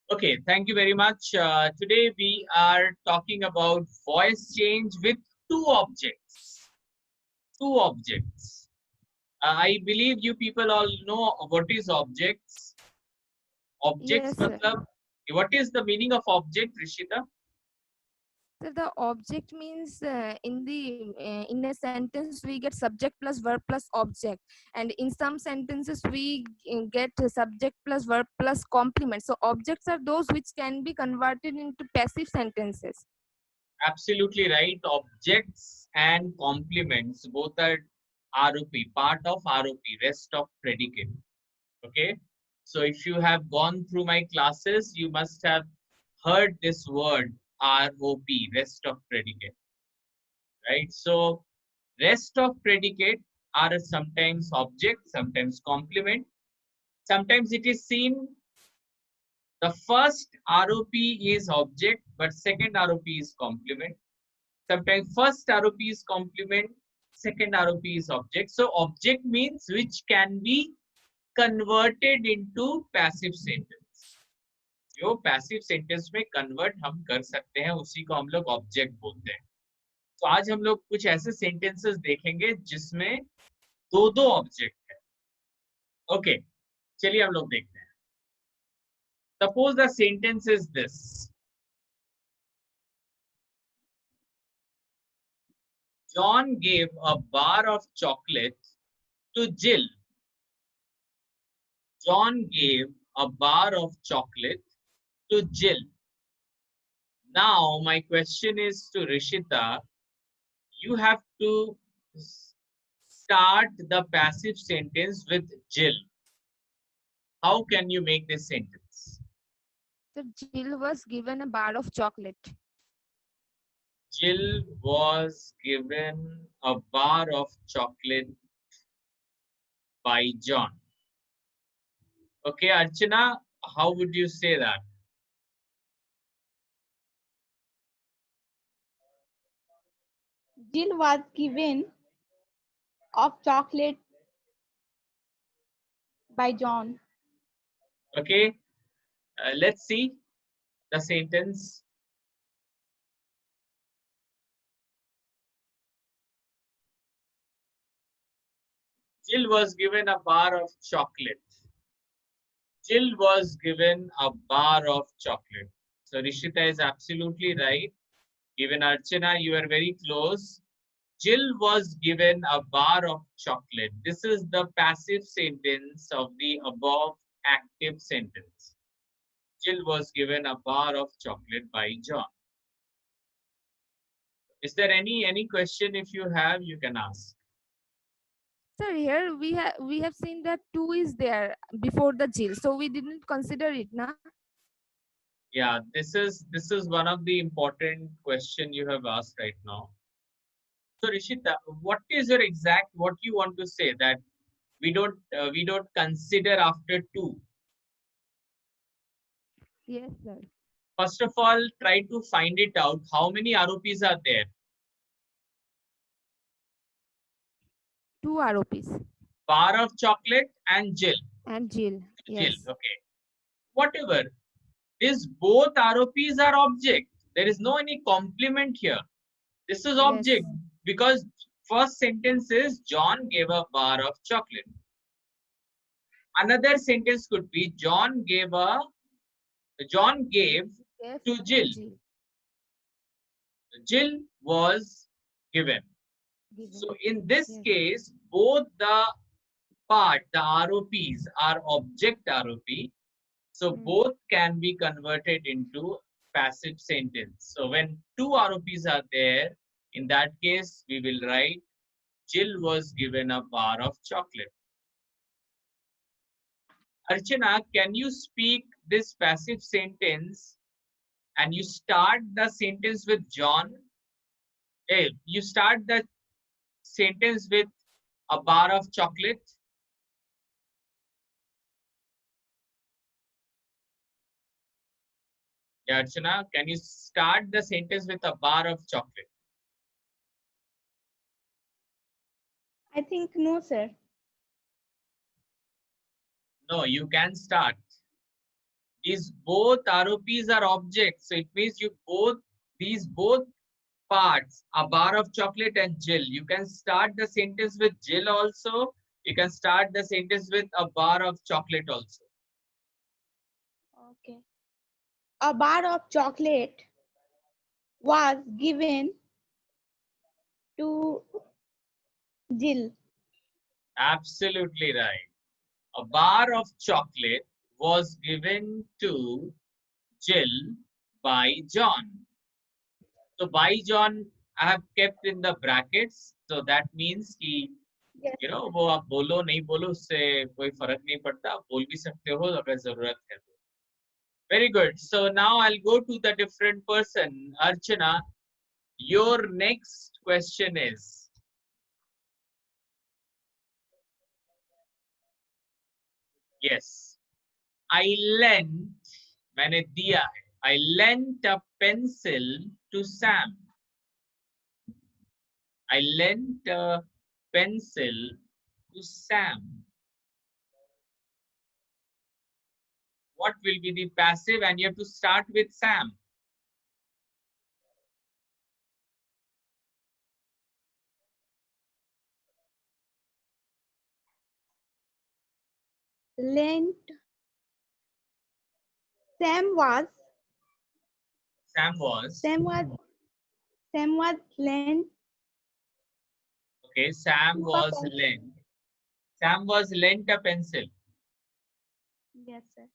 Okay, thank you very much. Today we are talking about voice change with two objects. Two objects. I believe you people all know what is objects. Objects, Yes, sir. matlab, what is the meaning of object, Rishita? So the object means in a sentence we get subject plus verb plus object, and in some sentences we get subject plus verb plus complement. So objects are those which can be converted into passive sentences. Absolutely right. Objects and complements both are ROP, part of ROP, rest of predicate. Okay. So if you have gone through my classes, you must have heard this word ROP, rest of predicate, right? So rest of predicate are sometimes object, sometimes complement. Sometimes it is seen the first ROP is object, but second ROP is complement. Sometimes first ROP is complement, second ROP is object. So object means which can be converted into passive sentence. जो passive sentence में convert हम कर सकते हैं उसी को हम लोग ऑब्जेक्ट बोलते हैं. तो आज हम लोग कुछ ऐसे सेंटेंसेस देखेंगे जिसमें दो दो ऑब्जेक्ट है. ओके, चलिए हम लोग देखते हैं. Suppose the sentence is this. John gave a bar of chocolate to Jill. John gave a bar of chocolate to Jill. Now my question is to Rishita. You have to start the passive sentence with Jill. How can you make this sentence? So Jill was given a bar of chocolate. Jill was given a bar of chocolate by John. Okay, Archana, how would you say that? Jill was given of chocolate by John. Okay, let's see the sentence. Jill was given a bar of chocolate. Jill was given a bar of chocolate. So Rishita is absolutely right. Even Archana, you are very close. Jill was given a bar of chocolate. This is the passive sentence of the above active sentence. Jill was given a bar of chocolate by John. Is there any question? If you have, you can ask. So here we have seen that two is there before the Jill, so we didn't consider it, na? Yeah, this is one of the important question you have asked right now. So Rishita, what is your exact what you want to say that we don't consider after two? Yes, sir. First of all, try to find it out. How many ROPs are there? Two ROPs Bar of chocolate and Jill. and Jill. Jill. Yes. Okay. Whatever. This both ROPs are object. There is no any complement here. This is Yes. object because first sentence is John gave a bar of chocolate. Another sentence could be John gave Yes. to Jill. Jill Jill was given. So given. in this Yes. case, both the the ROPs are object ROP. So Mm. both can be converted into passive sentence. So when two ROPs are there, in that case, we will write Jill was given a bar of chocolate. Archana, can you speak this passive sentence and you start the sentence with John? Hey, you start the sentence with a bar of chocolate. Yeah, Archana, can you start the sentence with a bar of chocolate? I think no, sir. No, you can start. These both ROPs are objects. So it means these both parts, a bar of chocolate and Jill. You can start the sentence with Jill also. You can start the sentence with a bar of chocolate also. Okay. A bar of chocolate was given to Jill. Absolutely right. A bar of chocolate was given to Jill by John. So by John, I have kept in the brackets. So that means कि Yes. वो आप बोलो नहीं बोलो उससे कोई फर्क नहीं पड़ता. आप बोल भी सकते हो अगर जरूरत है तो. Very good. So now I'll go to the different person. Archana, your next question is. Yes. I lent, मैंने दिया है. I lent a pencil to Sam. I lent a pencil to Sam. What will be the passive? And you have to start with Sam. Lent. Sam was lent. Okay, Sam was lent a pencil. Yes, sir.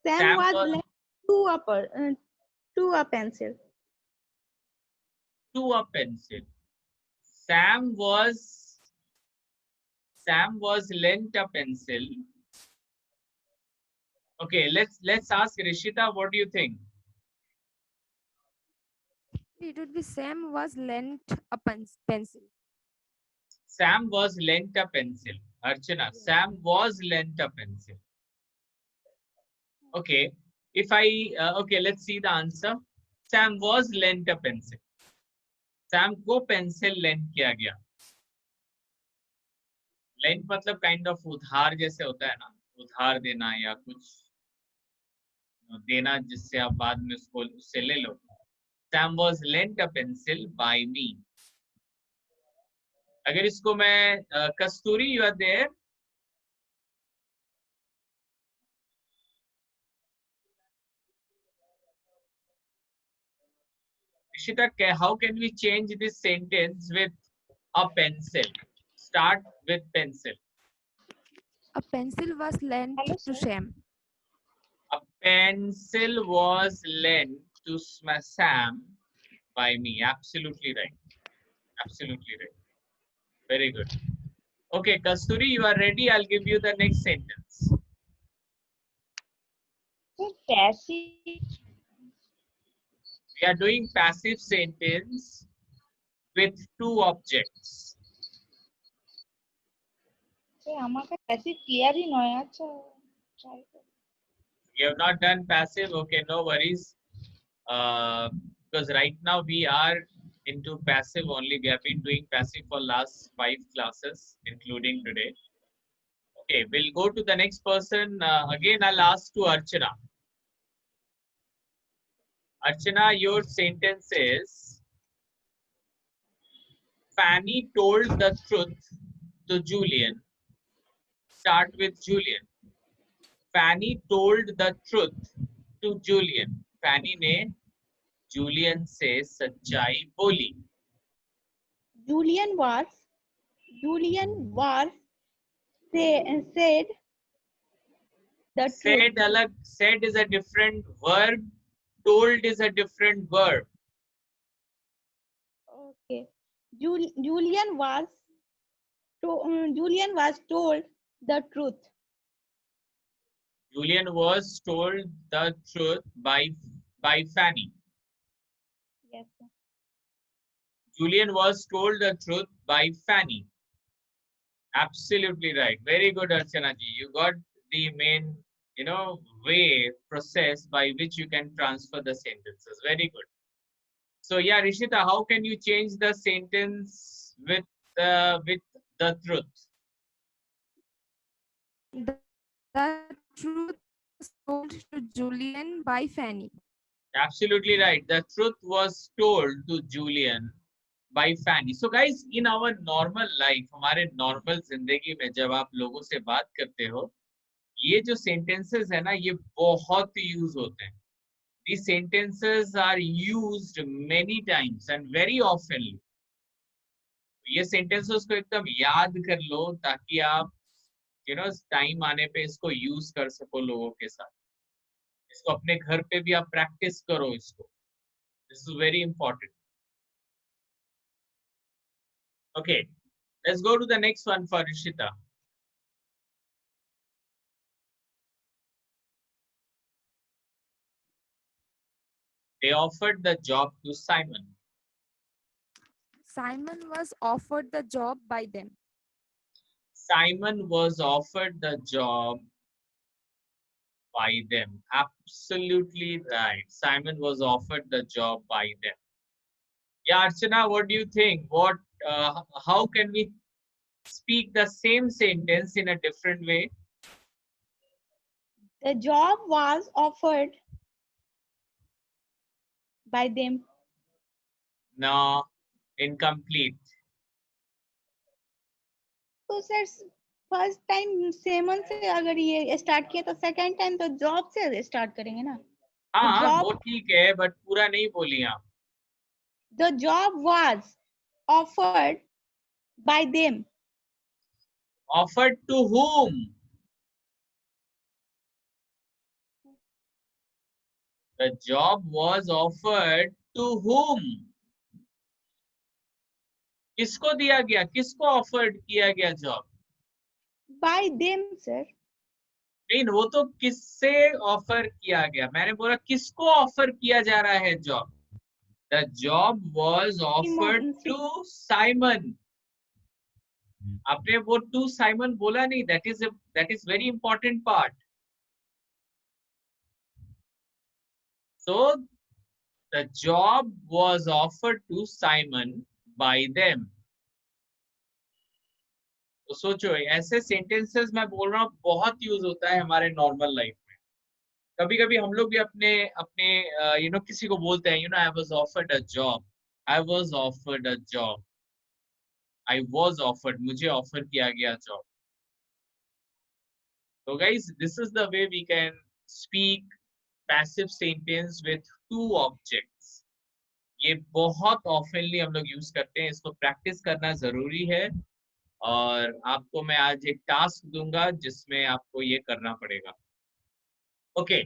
Sam was lent to a pencil. To a pencil. Sam was lent a pencil. Okay, let's ask Rishita, what do you think? It would be Sam was lent a pencil. Sam was lent a pencil. Archana, Sam was lent a pencil. Okay, if I okay, let's see the answer. Sam was lent a pencil. Sam को pencil lent किया गया. Lent मतलब kind of उधार जैसे होता है ना, उधार देना या कुछ देना जिससे आप बाद में उससे ले लो. Sam was lent a pencil by me. अगर इसको मैं कस्तूरी, you are there? Rishita, how can we change this sentence with a pencil? Start with pencil. A pencil was lent to Sam. A pencil was lent to Sam by me. Absolutely right. Absolutely right. Very good. Okay, Kasturi, you are ready. I'll give you the next sentence. Passive. We are doing passive sentence with two objects. passive clear ही नया अच्छा. You have not done passive. Okay, no worries. Because right now we are into passive only. We have been doing passive for last 5 classes, including today. Okay, we'll go to the next person. Again, I'll ask to Archana. Archana, your sentence is, Fanny told the truth to Julian. Start with Julian. Fanny told the truth to Julian. Fanny ने Julian से सच्चाई बोली. Julian was said the Said truth. alag, said is a different verb. Told is a different verb. Okay. Julian was told the truth. Julian was told the truth by Fanny. Yes, sir. Julian was told the truth by Fanny. Absolutely right. Very good, Archana ji. You got the main, way, process by which you can transfer the sentences. Very good. So yeah, Rishita, how can you change the sentence with the truth? The truth told to Julian by Fanny. Absolutely right. The truth was told to Julian by Fanny. So guys, in our normal life, हमारे normal जिंदगी में जब आप लोगों से बात करते हो, ये जो sentences है ना, ये बहुत यूज होते हैं. These sentences are used many times and very often. ये sentences को एकदम याद कर लो ताकि आप टाइम आने पे इसको यूज कर सको लोगों के साथ. इसको अपने घर पे भी आप प्रैक्टिस करो इसको. This is very important. Okay, let's go to the next one for Rishita. They offered the job to Simon. Simon was offered the job by them. Simon was offered the job by them. Absolutely right. Simon was offered the job by them. Yeah, Archana, what do you think? How can we speak the same sentence in a different way? The job was offered by them. No, incomplete. तो sir first time semen से अगर ये start किया तो second time तो job से start करेंगे ना. हाँ, job- वो ठीक है, बट पूरा नहीं बोली आप. The job was offered by them. Offered to whom? The job was offered to whom? किसको दिया गया? किसको ऑफर्ड किया गया जॉब? By them, sir. नहीं, वो तो किससे ऑफर किया गया. मैंने बोला किसको ऑफर किया जा रहा है job. The job was offered to Simon. आपने वो to Simon बोला नहीं. That is very important part. So the job was offered to Simon by them. तो सोचो, ऐसे सेंटेंसेस मैं बोल रहा हूँ बहुत यूज होता है हमारे नॉर्मल लाइफ में. कभी कभी हम लोग भी अपने अपने किसी को बोलते हैं, I was offered a job. I was offered a job. I was offered, मुझे ऑफर किया गया जॉब. तो guys, this is the way we can speak passive sentence with two objects. ये बहुत ऑफनली हम लोग यूज करते हैं. इसको प्रैक्टिस करना जरूरी है और आपको मैं आज एक टास्क दूंगा जिसमें आपको ये करना पड़ेगा. Okay,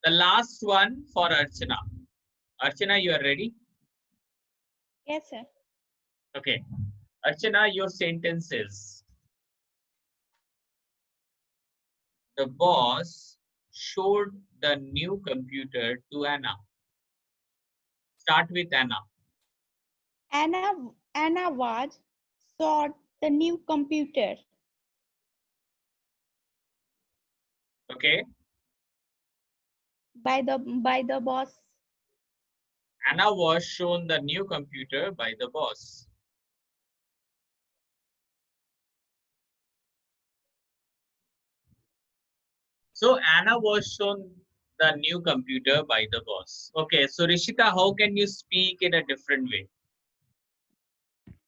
the last one for Archana. Archana, you are ready? Yes, sir. Okay, Archana, your sentence is: the boss showed the new computer to Anna. Start with Anna. Anna was showed the new computer. Okay, By the boss. Anna was shown the new computer by the boss. So Anna was shown the new computer by the boss. Okay, so Rishita, how can you speak in a different way?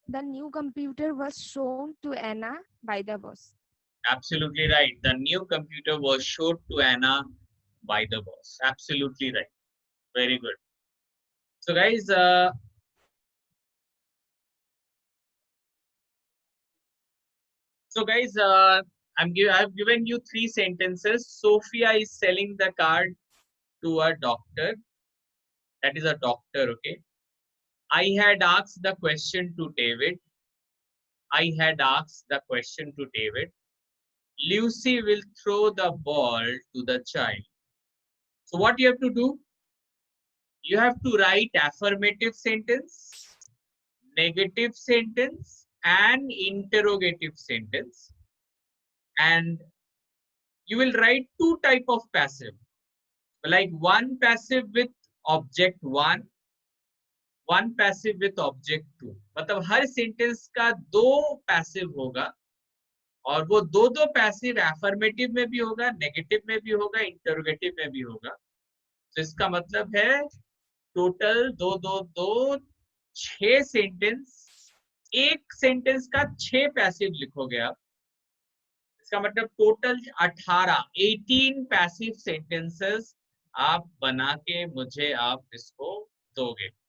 The new computer was shown to Anna by the boss. Absolutely right. The new computer was showed to Anna by the boss. Absolutely right. Very good. So guys, I've given you 3 sentences. Sophia is selling the card to a doctor. That is a doctor, okay? I had asked the question to David. I had asked the question to David. Lucy will throw the ball to the child. So what you have to do? You have to write affirmative sentence, negative sentence, and interrogative sentence. And you will write 2 type of passive, like one passive with object 1, one passive with object 2. मतलब हर sentence का 2 passive होगा और वो दो दो passive affirmative में भी होगा, नेगेटिव में भी होगा, इंटरोगेटिव में भी होगा। तो इसका मतलब है टोटल दो दो दो 6 सेंटेंस, एक सेंटेंस का 6 पैसिव लिखोगे आप। इसका मतलब टोटल 18 पैसिव सेंटेंसेस आप बना के मुझे आप इसको दोगे।